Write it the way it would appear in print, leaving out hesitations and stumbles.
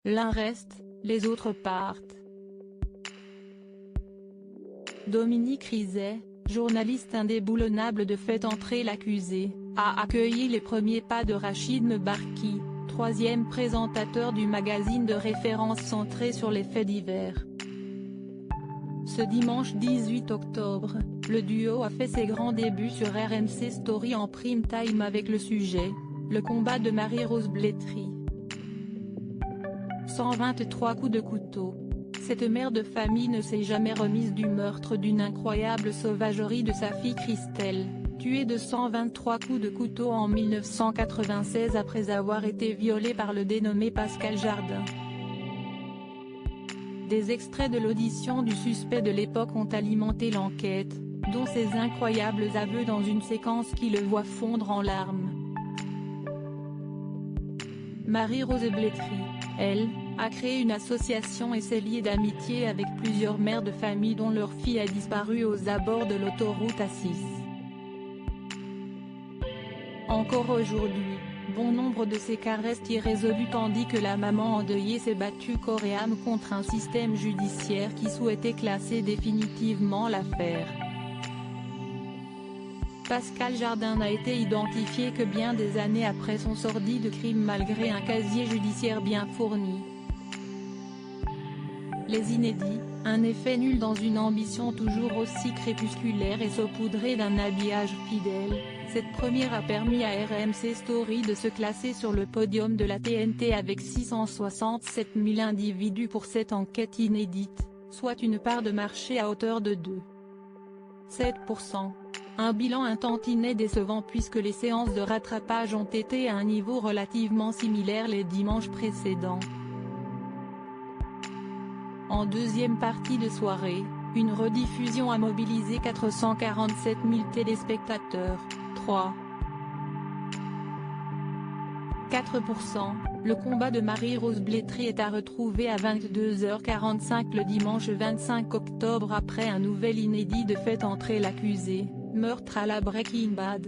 L'un reste, les autres partent. Dominique Rizet, journaliste indéboulonnable de Faites entrer l'accusé, a accueilli les premiers pas de Rachid Mebarki, troisième présentateur du magazine de référence centré sur les faits divers. Ce dimanche 18 octobre, le duo a fait ses grands débuts sur RMC Story en prime time avec le sujet « Le combat de Marie-Rose Blétry ». 123 coups de couteau. Cette mère de famille ne s'est jamais remise du meurtre d'une incroyable sauvagerie de sa fille Christelle, tuée de 123 coups de couteau en 1996 après avoir été violée par le dénommé Pascal Jardin. Des extraits de l'audition du suspect de l'époque ont alimenté l'enquête, dont ses incroyables aveux dans une séquence qui le voit fondre en larmes. Marie-Rose Blétry, elle, a créé une association et s'est liée d'amitié avec plusieurs mères de famille dont leur fille a disparu aux abords de l'autoroute A6. Encore aujourd'hui, bon nombre de ces cas restent irrésolus tandis que la maman endeuillée s'est battue corps et âme contre un système judiciaire qui souhaitait classer définitivement l'affaire. Pascal Jardin n'a été identifié que bien des années après son sordide crime malgré un casier judiciaire bien fourni. Les inédits, un effet nul dans une ambition toujours aussi crépusculaire et saupoudrée d'un habillage fidèle, cette première a permis à RMC Story de se classer sur le podium de la TNT avec 667 000 individus pour cette enquête inédite, soit une part de marché à hauteur de 2,7%. Un bilan un tantinet décevant puisque les séances de rattrapage ont été à un niveau relativement similaire les dimanches précédents. En deuxième partie de soirée, une rediffusion a mobilisé 447 000 téléspectateurs, 3,4%. Le combat de Marie-Rose Blétry est à retrouver à 22h45 le dimanche 25 octobre après un nouvel inédit de Faites entrer l'accusé, meurtre à la Breaking Bad.